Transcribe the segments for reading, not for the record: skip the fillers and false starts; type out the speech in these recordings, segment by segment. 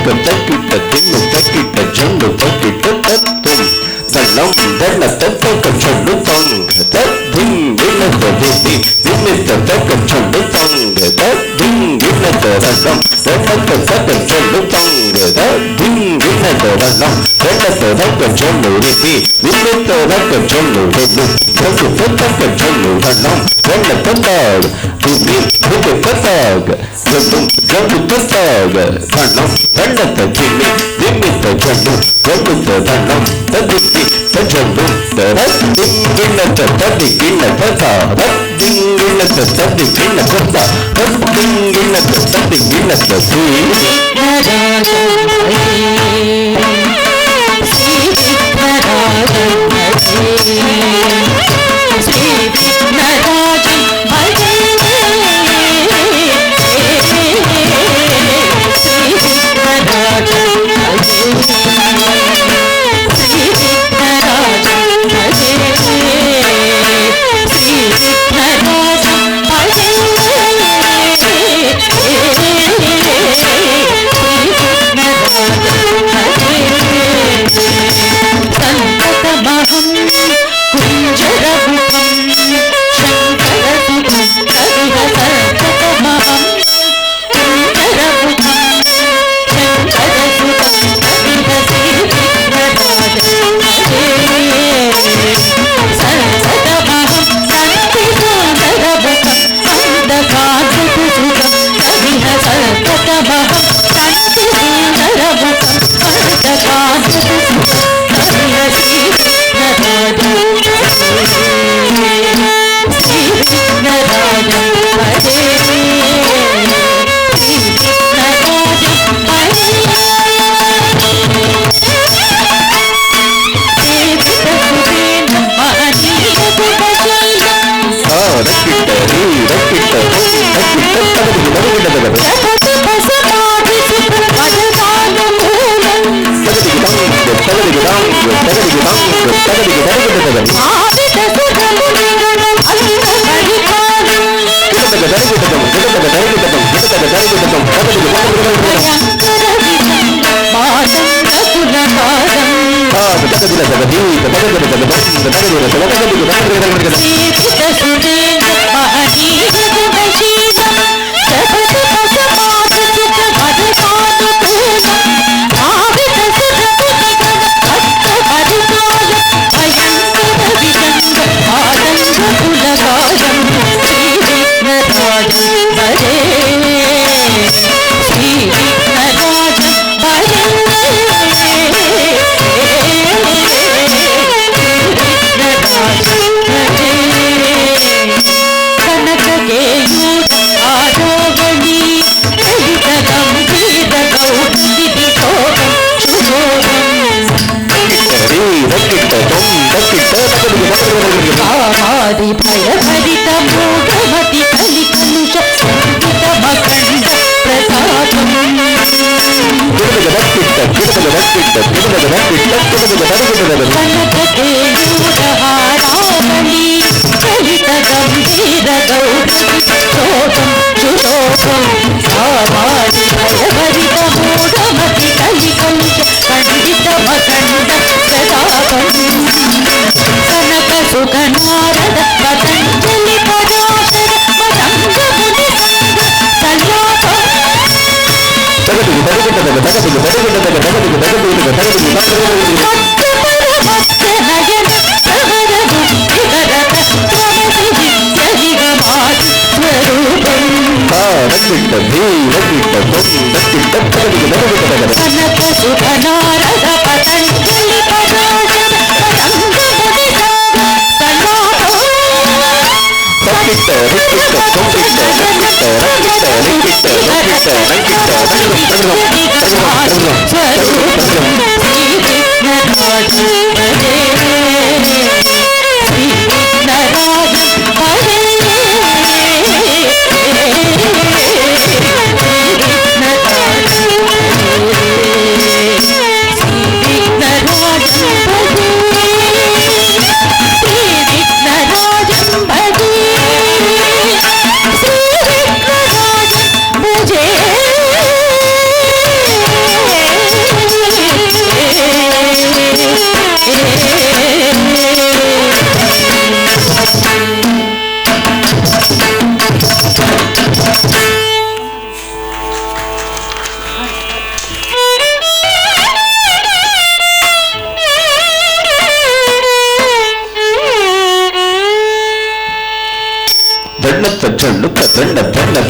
తక్కిట తిన్ను తక్కిట జండు తక్కిట తత్వం తల్లం దళ్ళ తత్వక చెండు తొంగ తద్దింగినత దిద్ది దిమ్మిత తక్క చెండు తొంగ తద్దింగినత రసం రెండత తక్క చెండు తొంగ తద్దింగినత రసం రెండత తక్క చెండు రిపి దిమ్మిత తక్క చెండు రిపి తక్కు తక్క చెండు రసం రెండత తాగ్ రిపి రిపి తతాగ్ జండు జండు తతాగ్ రసం రెండత దిమ్మి దిమ్మిత చెండు జండుత రసం తదిప్పి తజండు తద్దింగినత తదిగినత తద్దింగినత తదిగినత తద్దింగినత తదిగినత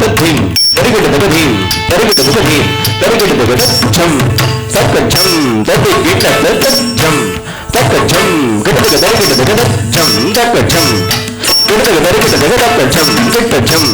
తద్దీం తరిగిట తగదీం తరిగిట తగదీం తరిగిట తగదచ్చం తక్కచ్చం తద్దిగిట తద్దచ్చం తక్కచ్చం గిటగ తరిగిట తగదచ్చం తక్కచ్చం గిటగ తరిగిట తగదచ్చం గిట్టచ్చం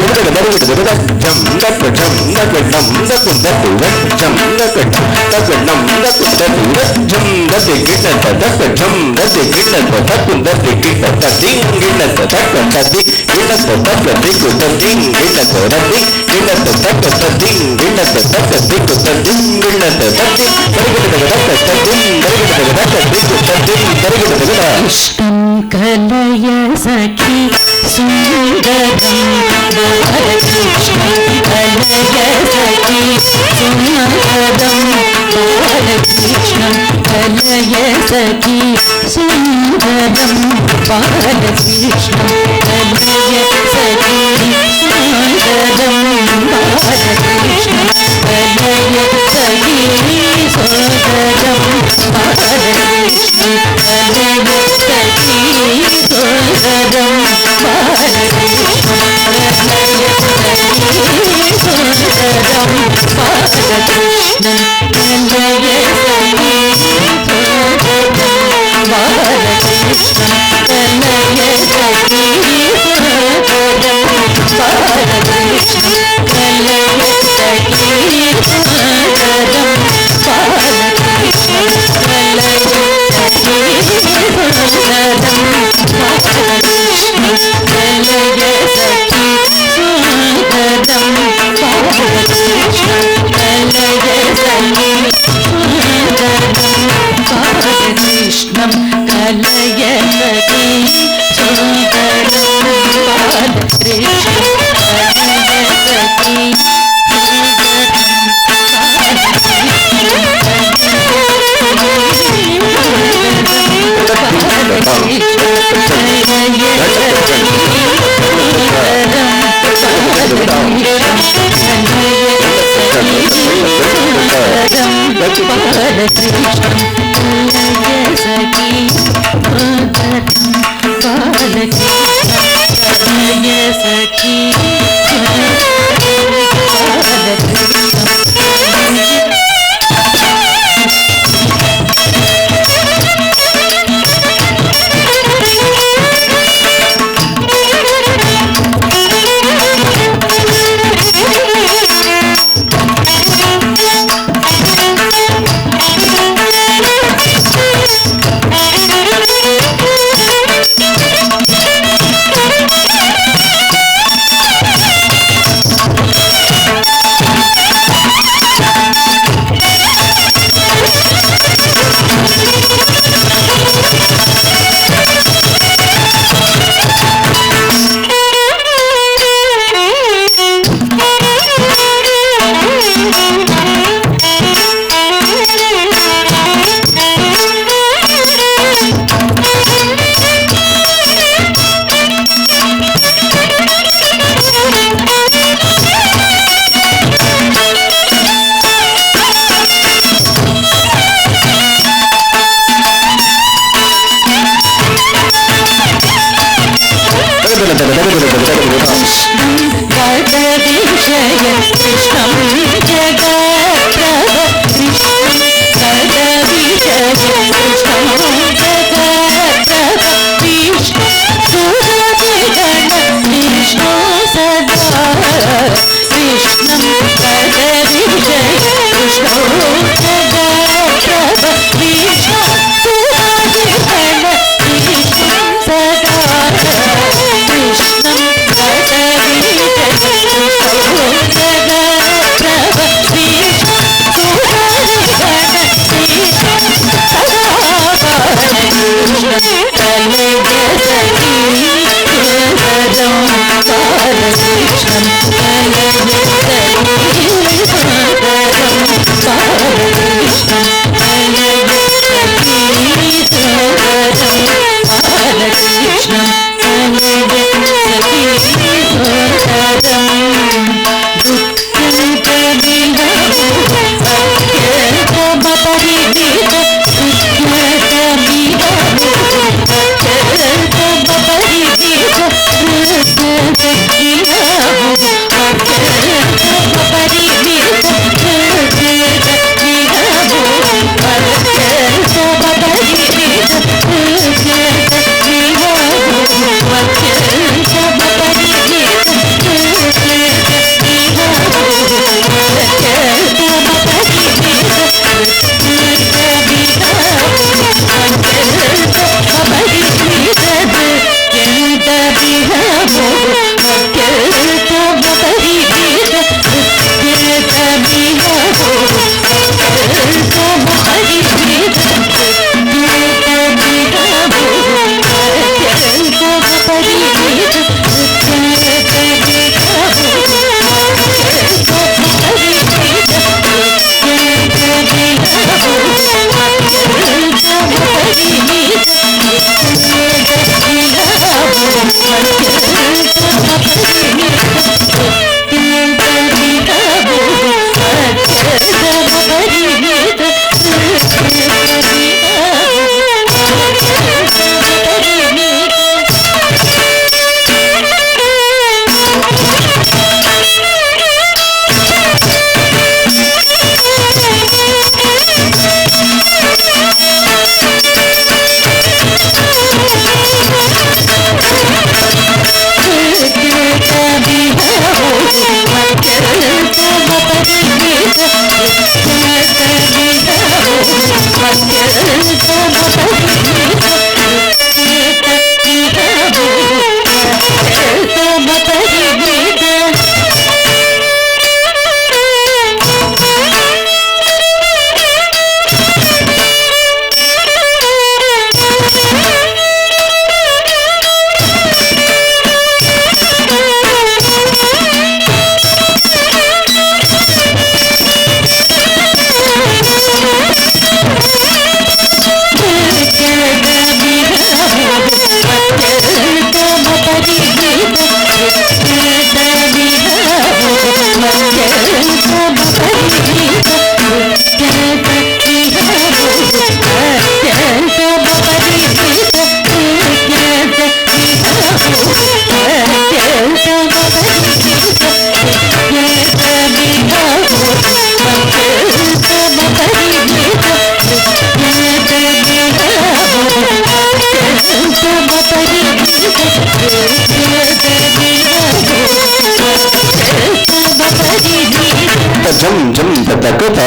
గిటగ తరిగిట తగదచ్చం తక్కచ్చం తక్కడం తక్కుదట్టు రచ్చం తక్కడం తక్కడం తక్కుదట్టు రచ్చం తద్దిగిట తక్కచ్చం తద్దిగిట తక్కుదట్టిగిట తద్దిగిట తక్కదది గిటత తక్కదిగు తద్దిగిట తొరది గిటత తక్కదదిగిట తక్కదిగు తద్దిగిట తద్ది తరిగిట తగదచ్చం తరిగిట తగదచ్చం తద్ది తరిగిట తగద ఇష్టం కలయ సఖి సుందరం బాలకృష్ణం కలయ సఖి సుందరం బాలకృష్ణం కలయ సఖి సుందరం బాలకృష్ణం కలయ సఖి సుందరం బాలకృష్ణం కలయ సఖి సుందరం బాలకృష్ణం కలయ సఖి సుందరం బాలకృష్ణం కలయ సఖి సుందరం బాలకృష్ణం కలయ సఖి సుందరం బాలకృష్ణం కలయ సఖి సుందరం బాలకృష్ణం కలయ సఖి సుందరం బాలకృష్ణం కలయ సఖి సుందరం బాలకృష్ణం కలయ సఖి సుందరం బాలకృష్ణం కలయ సఖి సుందరం బాలకృష్ణం కలయ సఖి సుందరం బాలకృష్ణం కలయ సఖి జం జం తకత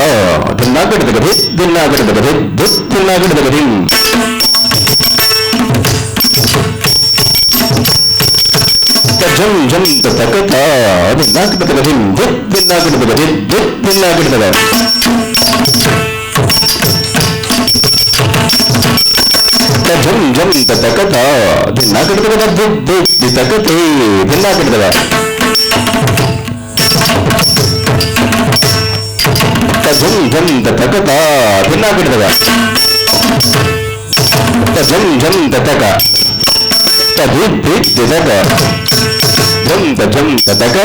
దిన్నాగడ దగది దిన్నాగడ దగది దిన్నాగడ దగది జం జం తకత దిన్నాగడ దగది దిన్నాగడ దగది దిన్నాగడ దగది జం జం తకత దిన్నాగడ దగది తకతే దిన్నాగడ దగది జం జం తకత దిన్నాగడ దగది జం జం తక తదిద్ దిదక జం జం తక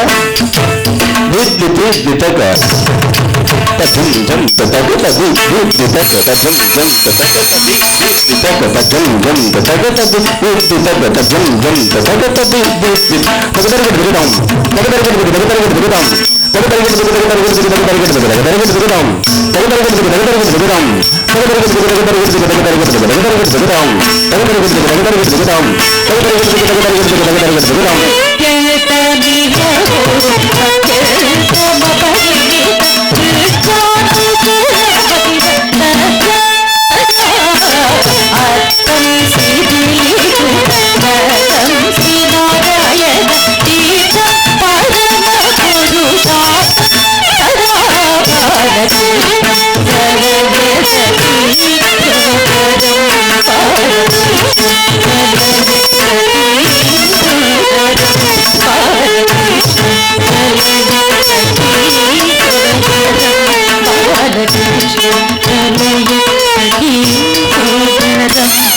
దిద్ దిద్ దిదక తజం జం తక తదిద్ దిదక తజం జం తక తదిద్ దిదక తజం జం తక తదిద్ దిదక తజం జం తక తదిద్ దిద్ తగదరగ దిగదాం తగదరగ దిగదాం Krishna,